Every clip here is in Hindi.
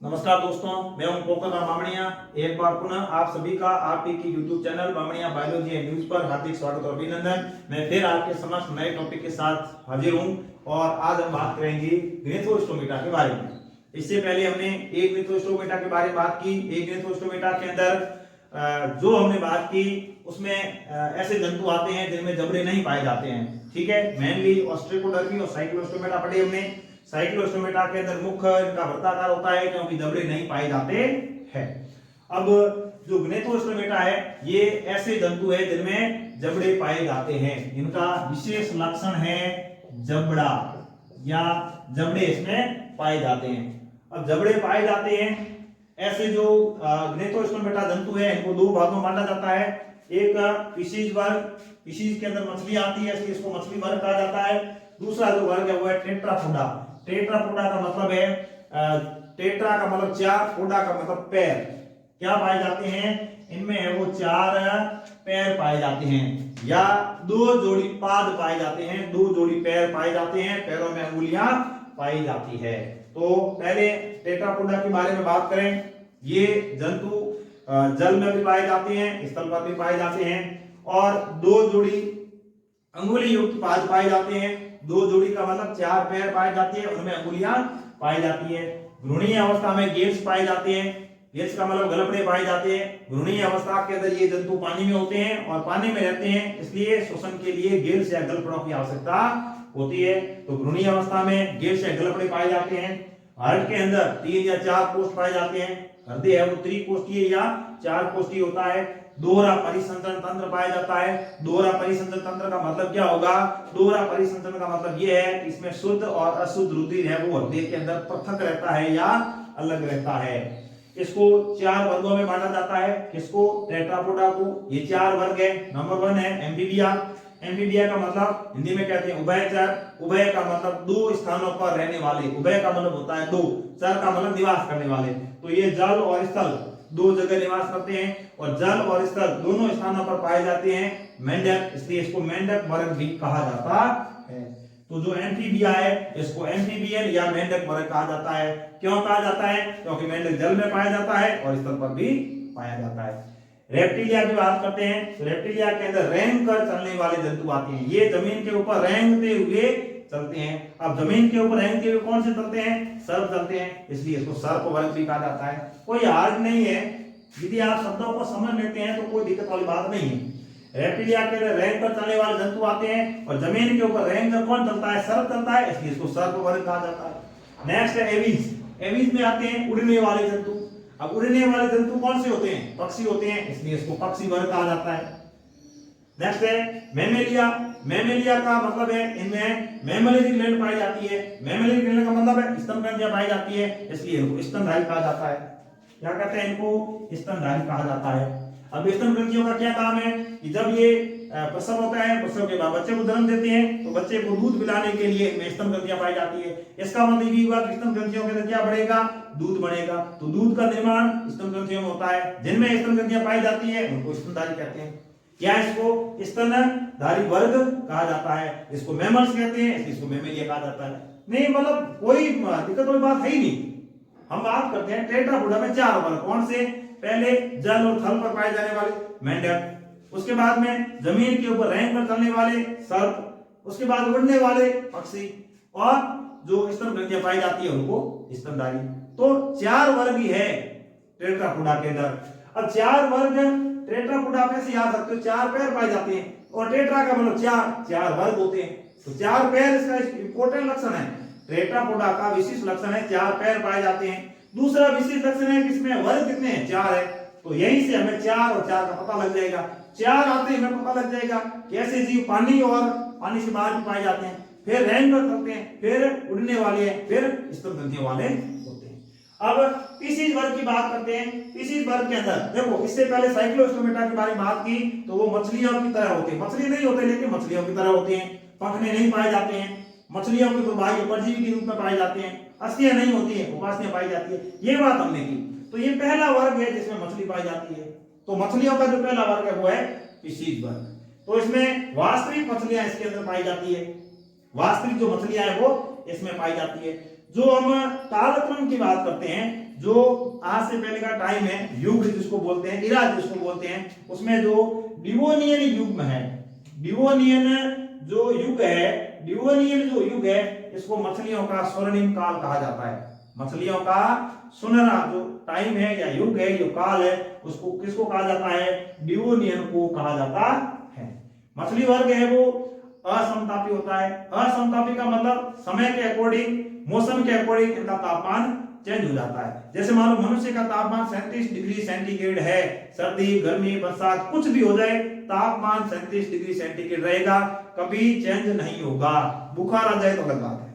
नमस्कार दोस्तों, मैं हूं पोखरराम बामणिया। एक बार पुनः आप सभी का आपके की YouTube channel Bamaniya biology and news पर हार्दिक स्वागत और अभिनंदन। मैं फिर आपके समक्ष नए टॉपिक के साथ हाजिर हूं और आज हम बात करेंगे ग्नेथोस्टोमेटा के बारे में। इससे पहले हमने एक ग्नेथोस्टोमेटा के बारे में बात की। एक ग्नेथोस्टोमेटा के अंदर जो हमने बात की उसमें ऐसे जंतु आते हैं जिनमें जबड़े नहीं पाए जाते हैं। ठीक है, मेनली ऑस्ट्रिकोडर्मी और साइक्लोस्टोमेटा पढ़े हमने। साइक्लोस्टोमेटा के अंदर मुख्य इनका वृत्ताकार होता है क्योंकि जबड़े नहीं पाए जाते हैं। अब जो ग्नेथोस्टोमेटा है ये ऐसे जंतु है जिनमें जबड़े पाए जाते हैं। इनका विशेष लक्षण है जबड़ा या जबड़े इसमें पाए जाते हैं। अब जबड़े पाए जाते हैं ऐसे जो ग्नेथोस्टोमेटा जंतु है इनको दो भागों में बांटा जाता है। एक फिशीज वर्ग, फिशीज के अंदर मछली आती है इसलिए इसको मछली वर्ग कहा जाता है। दूसरा जो वर्ग है वो है टेट्रापोडा। टेट्रापोडा का मतलब है टेट्रा का मतलब चार, पोडा का मतलब पैर। क्या पाए जाते हैं इनमें है वो चार पैर पाए जाते हैं या दो जोड़ी पाद पाए जाते हैं, दो जोड़ी पैर पाए जाते हैं, पैरों में अंगुलियां पाई जाती है। तो पहले टेट्रापोडा के बारे में बात करें। ये जंतु जल में भी पाए जाते हैं, स्थल पर भी पाए जाते हैं और दो जोड़ी अंगुली युक्त पाद पाए जाते हैं। दो जोड़ी का मतलब चार पैर पाए जाते हैं, उनमें अंगुलियां पाई जाती है। भ्रूणीय अवस्था में गिल्स पाए जाते हैं। गिल्स का मतलब गलपड़े पाए जाते हैं। भ्रूणीय अवस्था के अंदर ये जंतु पानी में होते हैं और पानी में रहते हैं, इसलिए श्वसन के लिए गिल्स या गलपड़ों की आवश्यकता होती है। तो भ्रूणीय अवस्था में गिल्स या गलपड़े पाए जाते हैं। हार्ट के अंदर 3 या 4 कोष्ठ पाए जाते हैं। हृदय है वो त्रिकोष्ठीय या 4 कोष्ठीय होता है। दोहरा परिसंचरण तंत्र पाया जाता है। दोहरा परिसंचरण तंत्र का मतलब क्या होगा? दोहरा परिसंचरण का मतलब ये है कि इसमें शुद्ध और अशुद्ध रुधिर है वो हृदय के अंदर पृथक रहता है या अलग रहता है। इसको 4 वर्गों में बांटा जाता है। किसको? टेट्रापोडा को। ये 4 वर्ग है। नंबर 1 है एम्फीबिया। एम्फीबिया का मतलब हिंदी में कहते हैं उभयचर। उभय का मतलब दो स्थानों पर रहने वाले। उभय का मतलब होता है दो, चर का मतलब निवास करने वाले। तो ये जल और स्थल दो जगह निवास करते हैं और जल और स्थल दोनों स्थानों पर पाए जाते हैं। मेंढक, इसलिए इसको मेंढक वर्ग भी कहा जाता है। तो जो एम्फीबिया है इसको एम्फीबियन या मेंढक वर्ग कहा जाता है। क्यों कहा जाता है? क्योंकि मेंढक जल में पाया जाता है और स्थल पर भी पाया जाता है। रेप्टिलिया की बात करते हैं तो रेप्टिलिया के अंदर रेंग कर चलने वाले जंतु आते हैं। ये जमीन के ऊपर रेंगते हुए चलते हैं। अब जमीन के ऊपर रेंगते हुए कौन से चलते हैं? सर्प चलते हैं, इसलिए इसको सर्प वर्ग भी कहा जाता है। कोई हार्ड नहीं है, यदि आप शब्दों को समझ लेते हैं तो कोई दिक्कत वाली बात नहीं है। रेप्टिलिया के अंदर रेंग कर चलने वाले जंतु आते हैं और जमीन के ऊपर रेंग कर कौन चलता है? सर्प चलता है, इसलिए इसको सर्प वर्ग कहा जाता है। नेक्स्ट है एविज। एविज में आते हैं उड़ने वाले जंतु। अब उड़ने वाले जंतु कौन से होते हैं? पक्षी होते हैं, इसलिए इसको पक्षी वर्ग कहा जाता है। नेक्स्ट है मैमेलिया। मैमेलिया का मतलब है इनमें मैमेलरी ग्लैंड पाई जाती है। मैमेलरी ग्लैंड का मतलब है स्तनग्रंथियां पाई जाती है, इसलिए इनको स्तनधारी कहा जाता है। क्या कहते हैं इनको? स्तनधारी कहा जाता है। अब स्तनग्रंथियों का क्या काम है कि जब ये प्रसव होता है, प्रसव के बाद बच्चे को जन्म देते हैं तो बच्चे को दूध पिलाने के लिए इनमें स्तनग्रंथियां पाई जाती है। इसका मतलब ये हुआ कि स्तनग्रंथियों के अंदर क्या बढ़ेगा? दूध बढ़ेगा। तो दूध का निर्माण स्तनग्रंथियों में होता है। जिनमें स्तनग्रंथियां पाई जाती है उनको स्तनधारी कहते हैं या इसको स्तनधारी वर्ग कहा जाता है। इसको मैमल्स कहते हैं, इसको मैमेलिया कहा जाता है। नहीं मतलब कोई दिक्कत वाली बात है ही नहीं। हम बात करते हैं टेट्रापोडा में 4 वर्ग। कौन से? पहले जल और थल पर पाए जाने वाले मेंढक, उसके बाद में जमीन के ऊपर रेंग कर चलने वाले सर्प, उसके बाद उड़ने वाले पक्षी और जो स्तनग्रंथियां पाई जाती है उनको स्तनधारी। तो 4 वर्ग ही है टेट्रापोडा के अंदर। अब 4 वर्ग टेट्रापोडा में से याद रखते हो 4 पैर पाए जाते हैं और टेट्रा का मतलब 4 वर्ग होते हैं। तो 4 पैर इसका इंपॉर्टेंट लक्षण है। टेट्रापोडा का विशेष लक्षण है 4 पैर पाए जाते हैं। दूसरा विशेष लक्षण है कि इसमें वर्ग कितने हैं? 4 है। तो यहीं से हमें 4 और 4 का पता लग जाएगा। 4 आते ही हमें पता लग जाएगा कि ऐसे जीव पानी और पानी से बाहर भी पाए जाते हैं, फिर रेंग कर सकते हैं, फिर उड़ने वाले हैं, फिर स्तनग्रंथियों वाले होते हैं। अब फिशीज वर्ग की बात करते हैं। फिशीज वर्ग के अंदर देखो, इससे पहले साइक्लोस्टोमेटा के बारे में बात की तो वो मछलियों की तरह होते हैं। मछली नहीं होते लेकिन मछलियों की तरह होते हैं। पंखने नहीं पाए जाते हैं। मछलियों के बाह्य परजीवी के रूप में पाए जाते हैं। अस्थियां नहीं होती है, उपास्थियां पाई जाती है। ये बात हमने की। तो ये पहला वर्ग है जिसमें मछली पाई जाती है। तो मछलियों का जो पहला वर्ग है वो है फिशीज वर्ग। तो इसमें वास्तविक मछलियां इसके अंदर पाई जाती है। वास्तविक जो मछलियां है वो इसमें पाई जाती है। जो हम तालक्रम की बात करते हैं जो आज से पहले का टाइम है, युग जिसको बोलते हैं, इरा जिसको बोलते हैं, उसमें जो डिवोनियन युग है, डिवोनियन जो युग है, डिवोनियन जो युग है, इसको मछलियों का स्वर्णिम काल कहा जाता है। मछलियों का सुनहरा जो टाइम है या युग है, जो काल है, उसको किसको कहा जाता है? डिवोनियन को कहा जाता है। मछली वर्ग है वो असमतापी होता है। असमतापी का मतलब समय के अकॉर्डिंग, मौसम के अकॉर्डिंग इनका तापमान चेंज हो जाता है। जैसे मान लो मनुष्य का तापमान 37 डिग्री सेंटीग्रेड है, सर्दी गर्मी बरसात कुछ भी हो जाए, तापमान 37 डिग्री सेंटीग्रेड रहेगा, कभी चेंज नहीं होगा। बुखार आ जाए तो अलग बात है,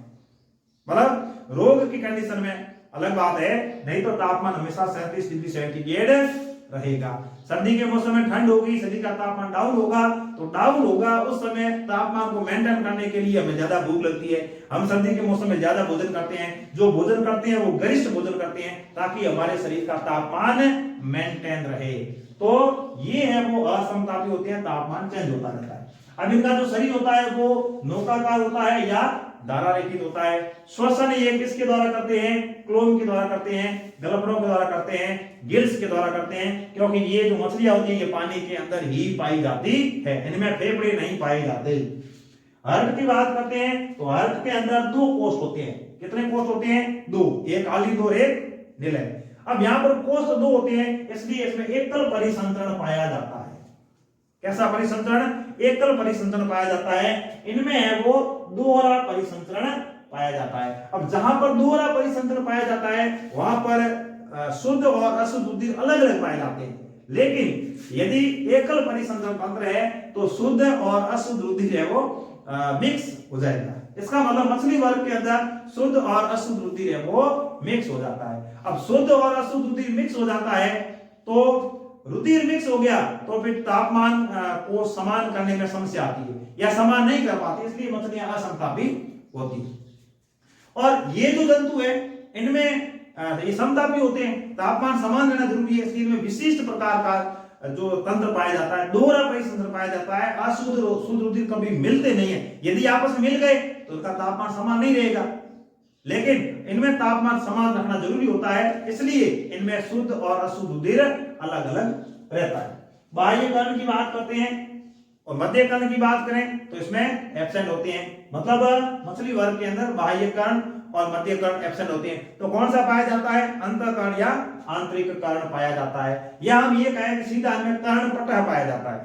मतलब रोग की कंडीशन में अलग बात है, नहीं तो तापमान हमेशा 37 डिग्री सेंटीग्रेड रहेगा। सर्दी के मौसम में ठंड होगी, शरीर का तापमान डाउन होगा, तो डाउन होगा उस समय तापमान को मेंटेन करने के लिए हमें ज्यादा भूख लगती है, हम सर्दी के मौसम में ज्यादा भोजन करते हैं, जो भोजन करते हैं वो गरिष्ठ भोजन करते हैं ताकि हमारे शरीर का तापमान मेंटेन रहे। तो ये है वो असमतापी होते हैं, तापमान चेंज होता रहता है। अब इनका जो शरीर होता है वो नौकाकार होता है या धारारेखित होता है। श्वसन ये किसके द्वारा करते हैं? क्लोम के द्वारा करते हैं, गलफड़ों के द्वारा करते हैं, गिल्स के द्वारा करते हैं, क्योंकि ये जो मछलियां होती हैं ये पानी के अंदर ही पाई जाती है, इनमें फेफड़े नहीं पाए जाते। हर्ट की बात करते हैं तो हर्ट के अंदर दो कोष होते हैं। कितने कोष होते हैं? दो, एक काली और एक नीले। अब यहाँ पर कोष दो होते हैं, इसलिए इसमें एकल परिसंचरण पाया जाता है। कैसा परिसंचरण? एकल परिसंचरण पाया जाता है। इनमें है वो दोहरा परिसंचरण पाया जाता है। अब जहां पर दोहरा परिसंचरण पाया जाता है वहां पर शुद्ध और अशुद्ध उद्दीर अलग अलग पाए जाते हैं, लेकिन यदि एकल परिसंचरण तंत्र है तो शुद्ध और अशुद्ध उद्दीर है वो मिक्स हो जाएगा। इसका मतलब मछली वर्ग के अंदर शुद्ध और अशुद्ध उद्दीर है वो मिक्स हो जाता है। अब शुद्ध और अशुद्ध उद्दीर मिक्स हो जाता है तो रुधिर मिक्स हो गया तो फिर तापमान को समान करने में समस्या आती है या समान नहीं कर पाती, इसलिए मछलियां असमतापी होती है। और ये जो जंतु है इनमें ये समतापी होते हैं, तापमान समान रहना जरूरी है, इसलिए इनमें विशिष्ट प्रकार का जो तंत्र पाया जाता है, दोहरा परिसंचरण पाया जाता है। अशुद्ध शुद्ध रुधिर कभी मिलते नहीं है, यदि आपस में मिल गए तो उनका तापमान समान नहीं रहेगा, लेकिन इनमें तापमान समान रखना जरूरी होता है, इसलिए इनमें शुद्ध और अशुद्ध रुधिर अलग अलग रहता है। बाह्य कर्ण की बात करते हैं और मध्य कर्ण की बात करें तो इसमें एब्सेंट होते हैं, मतलब मछली वर्ग के अंदर बाह्य कर्ण और मध्य कर्ण एब्सेंट होते हैं। तो कौन सा पाया जाता है? अंतःकर्ण या आंतरिक कर्ण पाया जाता है, या हम ये कहें कि सीधा इनमें कर्ण पटह पाया जाता है,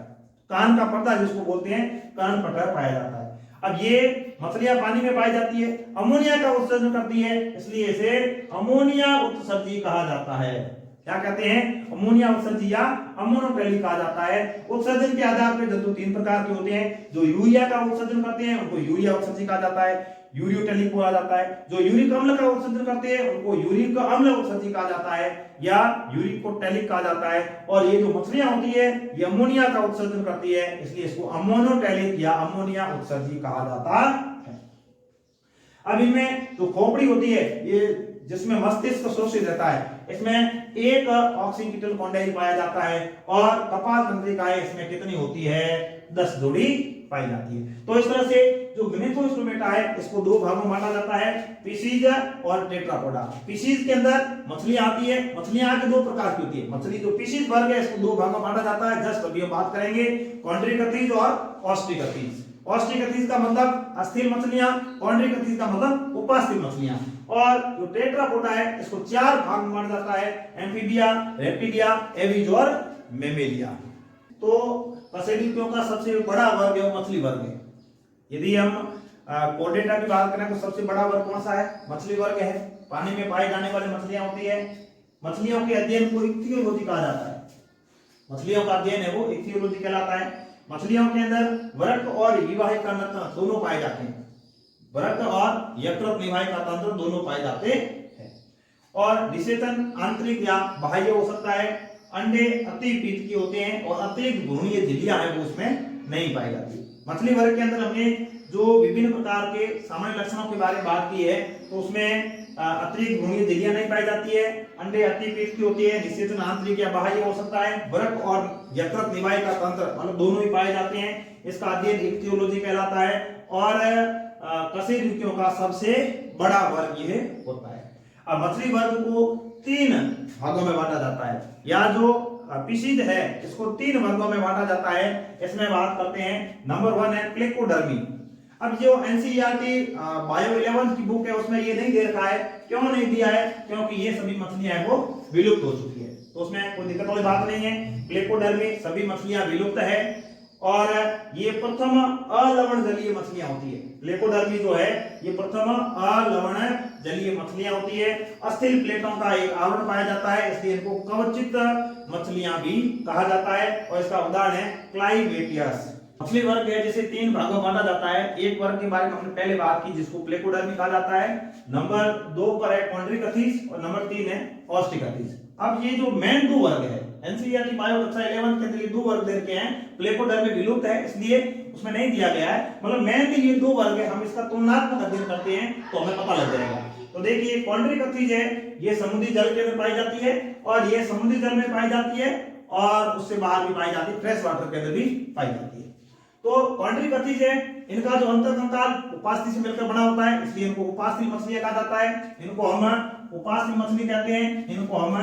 कान का पर्दा जिसको बोलते हैं कर्ण पटह पाया जाता है। अब ये मछलियां पानी में पाई जाती है, अमोनिया का उत्सर्जन करती है, इसलिए इसे अमोनिया उत्सर्जी कहा जाता है। क्या कहते हैं? अमोनिया उत्सर्जी या अमोनोटेलिक कहा जाता है। उत्सर्जन के आधार पर जंतु तीन प्रकार के होते हैं। जो यूरिया का उत्सर्जन करते हैं उनको यूरिया उत्सर्जी कहा जाता है, यूरियोटेलिक कहा जाता है। जो यूरिक अम्ल का उत्सर्जन करते हैं उनको यूरिक अम्ल उत्सर्जी कहा जाता है या यूरिकोटेलिक कहा जाता है। और ये जो मछलियां होती है ये अमोनिया का उत्सर्जन करती है, इसलिए इसको अमोनोटेलिक या अमोनिया उत्सर्जी कहा जाता है। अब इनमें जो खोपड़ी होती है ये जिसमें मस्तिष्क शोषित रहता है, इसमें एक ऑक्सीकिटल कॉन्डाइल पाया जाता है और कपाल तंत्रिकाएं इसमें कितनी होती है? 10 जोड़ी पाई जाती है। तो इस तरह से जो ग्नेथोस्टोमेटा है इसको दो भागों में बांटा जाता है, पीसीज और टेट्रापोडा। पीसीज के अंदर मछलियां आती है, मछलियां आके दो प्रकार की होती है। मछली जो पीसीज वर्ग है इसको दो भागों में बांटा जाता है, जस्ट अभी हम बात करेंगे कॉन्ड्रिकथीज और ऑस्ट्रिकथीज। ऑस्ट्रिकथीज का मतलब अस्थिर मछलियां, कॉन्ड्रिकथीज का मतलब उपास्थिर मछलियां। और जो टेट्रापोडा है इसको चार भाग में बांटा जाता है, एम्फीबिया, रेप्टिलिया, एविज और मेमेलिया। तो कशेरुकियों का सबसे बड़ा वर्ग है वो मछली वर्ग है। यदि हम कोर्डेटा की बात करें तो सबसे बड़ा वर्ग कौन सा है? मछली वर्ग है। पानी में पाई जाने वाली मछलियां होती है। मछलियों के अध्ययन को इक्थियोलॉजी कहा जाता है। मछलियों का अध्ययन है वो इक्थियोलॉजी कहलाता है। मछलियों के अंदर वरक्त और विवाहिक तंत्र दोनों पाए जाते हैं, वरक्त और यकृत निवाहिक तंत्र दोनों पाए जाते हैं। और निषेचन आंतरिक या बाह्य हो सकता है। अंडे अति पीत के होते हैं और अतिरिक्त भ्रूणीय झिल्लियां हैं वो उसमें नहीं पाई जाती। मछली वर्ग के अंदर हमने जो विभिन्न प्रकार के सामान्य लक्षणों के बारे में बात की है तो उसमें अतिरिक्त भ्रूणीय झिल्लियां नहीं पाई जाती है, अंडे अति पीत की होती है, निषेचन आंतरिक या बाह्य हो सकता है, वरक्त और यकृत निवाहिक तंत्र मतलब दोनों ही पाए जाते हैं। इसका अध्ययन इक्थियोलॉजी कहलाता है। और कशेरुकियों का सबसे बड़ा वर्ग यह होता है। अब मछली वर्ग को तीन भागों में बांटा जाता है, या जो पिसीज है इसको तीन वर्गों में बांटा जाता है। इसमें बात करते हैं, नंबर 1 है प्लेकोडर्मी। अब जो एनसीईआरटी बायो 11 की बुक है उसमें ये नहीं दे रखा है। क्यों नहीं दिया है? क्योंकि ये सभी मछलियां हैं वो विलुप्त हो चुकी है, तो उसमें कोई दिक्कत वाली बात नहीं है। प्लेकोडर्मी सभी मछलियां विलुप्त है और ये प्रथम अलवण जलीय मछलियां होती है। प्लेकोडर्मी जो है ये प्रथम अलवण जलीय मछलियां होती है। अस्थिल प्लेटों का एक आवरण पाया जाता है, इसलिए इनको कवचित मछलियां भी कहा जाता है। और इसका उदाहरण है क्लाइवेटियस। मछली वर्ग है जिसे तीन भागों में बांटा जाता है। एक वर्ग के बारे में हमने पहले बात की जिसको प्लेकोडर्मी कहा जाता है। नंबर 2 पर है कॉन्ड्रिकथीस और नंबर 3 है ऑस्टिकथीस। अब ये जो मेन दो वर्ग है एनसीईआरटी बायो कक्षा 11 के अंदर ये दो वर्ग दे रखे हैं। प्लेकोडर्मी विलुप्त है इसलिए उसमें नहीं दिया गया है, मतलब मेनली ये दो वर्ग है। हम इसका तुलनात्मक अध्ययन करते हैं तो हमें पता लग जाएगा। तो देखिए कॉन्ड्रिकथीस है ये समुद्री जल के अंदर पाई जाती है और ये समुद्री जल में पाई जाती है और उससे बाहर भी पाई जाती है, फ्रेश वाटर के अंदर भी पाई जाती है। तो कॉन्ड्रिकथीस है इनका जो अंतःकंकाल उपास्थि से मिलकर बना होता है, इसलिए इनको उपास्थि मछलियां कहा जाता है। इनको हम उपास्थि मछली कहते हैं, इनको हम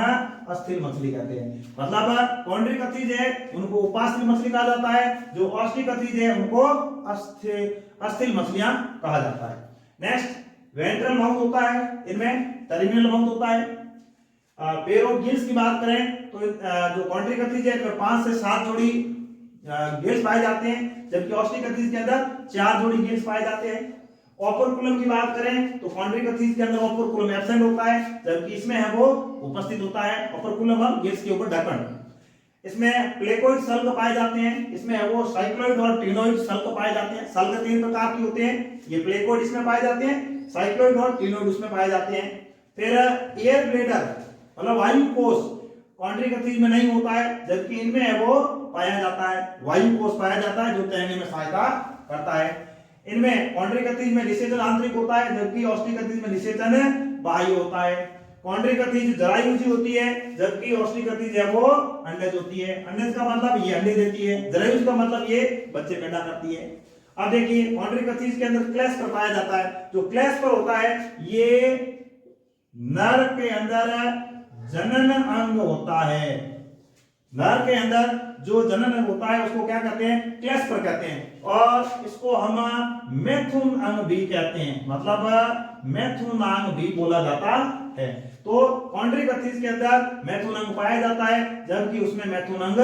अस्थिल मछली कहते हैं। मतलब कॉन्ड्रिकथीस है उनको उपास्थि मछली कहा जाता है, जो ऑस्टिकथीस है उनको अस्थिल मछलियां कहा जाता है। नेक्स्ट वेंट्रल माउथ होता है, इनमें टर्मिनल माउथ होता है। पेयर ऑफ गिल्स की बात करें तो जो कॉन्ड्रिकथीस है इसमें 5 से 7 जोड़ी गिल्स पाए जाते हैं, जबकि ऑस्टिकथीस के अंदर 4 जोड़ी गिल्स पाए जाते हैं। ओपर्कुलम की बात करें तो कॉन्ड्रिकथीस के अंदर ओपर्कुलम एब्सेंट होता है, जबकि इसमें है वो उपस्थित होता है। ओपर्कुलम और गिल्स के ऊपर ढक्कन। इसमें प्लेकोइड सल्क पाए जाते हैं, इसमें है वो साइक्लोइड और टिनोइड सल्क पाए जाते हैं। सल्क 3 प्रकार के होते हैं, ये प्लेकोइड इसमें पाए जाते हैं, साइक्लोइड और टिनोइड उसमें पाए जाते हैं। फिर एयर ब्लेडर मतलब वायु कोष कॉन्ड्रिकथीस में नहीं होता है, जबकि इनमें है वो पाया जाता है। वायु कोष पाया जाता है जो तैरने में सहायता करता है। इनमें कॉन्ड्रिकथीस में निषेचन आंतरिक होता है, जबकि ऑस्टिकथीस में निषेचन बाह्य होता है। कॉन्ड्रिकथीस जरायुजी होती है, जबकि ऑस्टिकथीस है वो अंडज होती है। अंडज का मतलब ये अंडे देती है, जरायुज का मतलब ये बच्चे पैदा करती है। अब देखिए कॉन्ड्रिकथीस के अंदर क्लेस्पर पाया जाता है। जो क्लेस्पर होता है ये नर के अंदर जनन अंग होता है। नर के अंदर जो जनन अंग होता है उसको क्या कहते हैं? क्लेस्पर कहते हैं। और इसको हम मैथुन अंग भी कहते हैं, मतलब मैथुन अंग भी बोला जाता है। तो कॉन्ड्रिकथीस के अंदर मैथुन अंग पाया जाता है, जबकि उसमें मैथुन अंग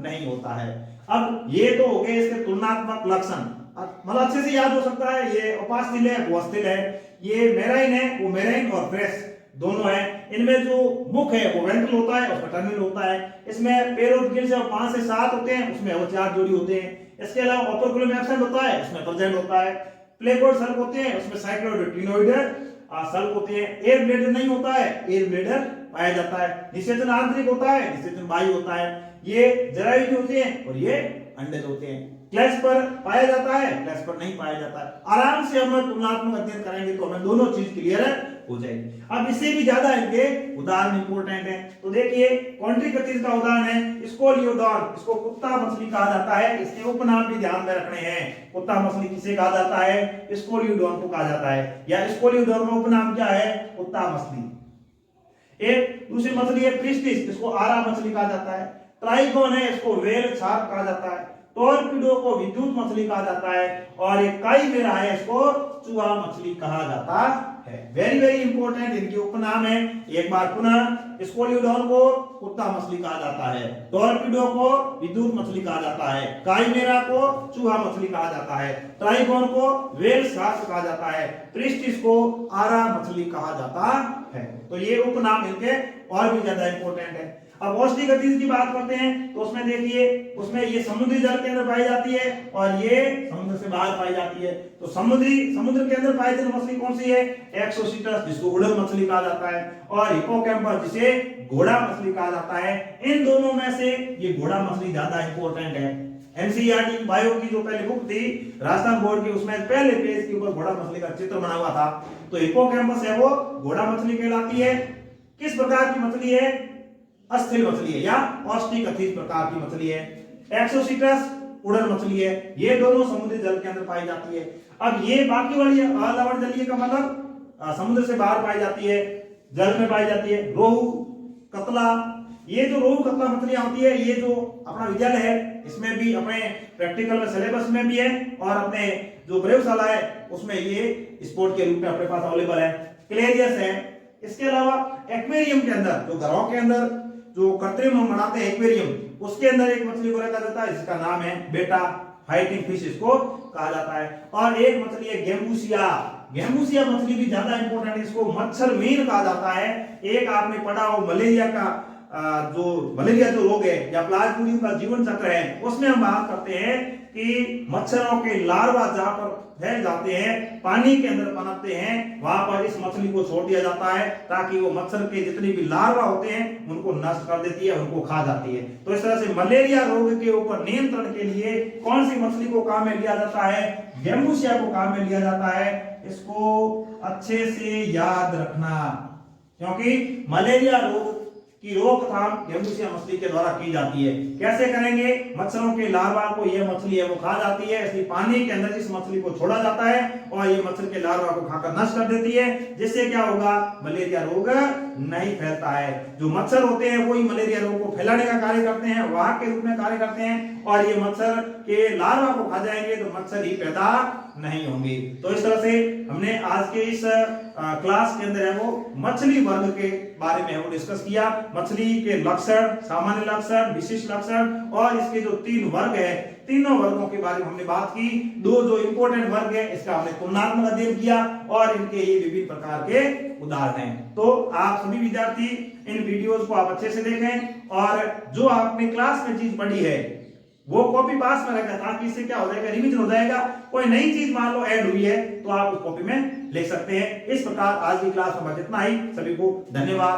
नहीं होता है। अब ये तो हो गए इसके तुलनात्मक लक्षण, मतलब अच्छे से याद हो सकता है। ये उपास्थि है वो अस्थिल है, ये मेराइन है वो मेराइन और फ्रेश दोनों है। इनमें जो मुख है वो वेंट्रल होता है और टर्मिनल होता है। इसमें पेयर ऑफ गिल्स 5 से 7 होते हैं, उसमें वो 4 जोड़ी होते हैं। इसके अलावा ओपर्कुलम एब्सेंट होता है, उसमें प्रेजेंट होता है। प्लेकोइड सल्क होते हैं, उसमें साइक्लोइड और टिनोइड सल्क होते हैं। एयर ब्लेडर नहीं होता है, एयर ब्लेडर पाया जाता है। निषेचन आंतरिक होता है, निषेचन बाह्य होता है। ये जरायुज होते हैं और ये अंडज होते हैं। क्लेस्पर पाया जाता है, क्लेस्पर नहीं पाया जाता है। आराम से हम तुलनात्मक अध्ययन करेंगे तो हमें दोनों चीज क्लियर हो जाएगी। अब इससे भी ज्यादा इनके उदाहरण इंपॉर्टेंट है। तो देखिए कॉन्ड्रिकथीस का उदाहरण है स्कोलियोडॉन, इसको कुत्ता मछली कहा जाता है। इसके उपनाम भी ध्यान में रखने हैं। कुत्ता मछली किसे कहा जाता है? स्कोलियोडॉन को कहा जाता है, या स्कोलियोडॉन का उपनाम क्या है? कुत्ता मछली। एक दूसरी मछली है प्रिस्टिस, इसको आरा मछली कहा जाता है। ट्राइगोन है, इसको व्हेल शार्क कहा जाता है। टॉर्पिडो को विद्युत मछली कहा जाता है, और एक काइमेरा है इसको चूहा मछली कहा जाता है। वेरी वेरी इंपॉर्टेंट इनके उपनाम है। एक बार पुनः स्कोलियोडॉन को कुत्ता मछली कहा जाता है, टॉर्पिडो को विद्युत मछली कहा जाता है, काइमेरा को चूहा मछली कहा जाता है, ट्राइगोन को व्हेल शार्क कहा जाता है, प्रिस्टिस को आरा मछली कहा जाता है। तो ये उपनाम इनके और भी ज्यादा इंपॉर्टेंट है। अब ऑस्टिकथीस की बात करते हैं तो उसमें देखिए उसमें ये समुद्री जल के अंदर पाई जाती है और ये समुद्र से बाहर पाई जाती है। तो समुद्र के अंदर पाई जाती मछली कौन सी है? एक्सोसिटस, जिसको उड़न मछली कहा जाता है, और हिप्पोकैम्पस, जिसे घोड़ा मछली कहा जाता है। इन दोनों में से ये घोड़ा मछली ज्यादा इंपॉर्टेंट है। एनसीईआरटी बायो की जो पहले बुक थी राजस्थान बोर्ड की, उसमें पहले पेज के ऊपर घोड़ा मछली का चित्र बना हुआ था। तो हिप्पोकैम्पस है वो घोड़ा मछली कहलाती है। किस प्रकार की मछली है? अस्थिल मछली है या ऑस्टिकथीस प्रकार की मछली है। एक्सोसिटस उड़न मछली है। ये दोनों समुद्री जल के अंदर पाई जाती है। अब ये बाकी वाली अलवण जलीय का मतलब समुद्र से बाहर पाई जाती है, जल में पाई जाती है। रोहू कतला, ये जो रोहू कतला मछलियां होती है, ये जो अपना विद्यालय है इसमें भी अपने प्रैक्टिकल में सिलेबस में भी है और अपने जो प्रयोगशाला है उसमें ये स्पोर्ट के रूप में अपने पास अवेलेबल है। क्लेरियस है। इसके अलावा एक्वेरियम के अंदर, जो घरों के अंदर जो कृत्रिम हम बनाते हैं एक्वेरियम, उसके अंदर एक मछली को रखा जाता है जिसका नाम है बेटा फाइटिंग फिश, इसको कहा जाता है। और एक मछली है गेम्बूसिया। गेम्बूसिया मछली भी ज्यादा इंपॉर्टेंट है, इसको मच्छर मीन कहा जाता है। एक आपने पढ़ा हो मलेरिया का जो मलेरिया जो रोग है या प्लाज्मोडियम का जीवन चक्र है, उसमें हम बात करते हैं कि मच्छरों के लार्वा जहां पर फैल जाते हैं, पानी के अंदर पनपते हैं, वहां पर इस मछली को छोड़ दिया जाता है ताकि वो मच्छर के जितने भी लार्वा होते हैं उनको नष्ट कर देती है, उनको खा जाती है। तो इस तरह से मलेरिया रोग के ऊपर नियंत्रण के लिए कौन सी मछली को काम में लिया जाता है? गेम्बूसिया को काम में लिया जाता है। इसको अच्छे से याद रखना, क्योंकि मलेरिया रोग की रोकथाम गेम्बूसिया मछली के द्वारा की जाती है। कैसे करेंगे? मच्छरों के लार्वा को यह मछली है वो खा जाती है, इसलिए पानी के अंदर इस मछली को छोड़ा जाता है और ये मच्छर के लार्वा को खाकर नष्ट कर देती है, जिससे क्या होगा? मलेरिया रोग नहीं फैलता है। जो मच्छर होते हैं वही मलेरिया रोग को फैलाने का कार्य करते हैं, वाहक के रूप में कार्य करते हैं, और ये मच्छर के लार्वा को खा जाएंगे तो मच्छर ही पैदा नहीं होंगे। तो इस तरह से हमने आज के इस क्लास के अंदर है वो मछली वर्ग के बारे में वो डिस्कस किया। मछली के लक्षण, सामान्य लक्षण, विशिष्ट लक्षण और इसके जो 3 वर्ग है, तीनों वर्गों के बारे में हमने बात की। 2 जो इंपॉर्टेंट वर्ग है इसका हमने तुलनात्मक अध्ययन किया और इनके ये विभिन्न प्रकार के उदाहरण हैं। तो आप सभी विद्यार्थी इन वीडियोस को आप अच्छे से देखें और जो आपने क्लास में चीज पढ़ी है वो कॉपी पास में रखें, ताकि इससे क्या हो जाएगा? रिवीजन हो जाएगा। कोई नई चीज मान लो ऐड हुई है तो आप उस कॉपी में लिख सकते हैं। इस प्रकार आज की क्लास में बस इतना ही। सभी को धन्यवाद।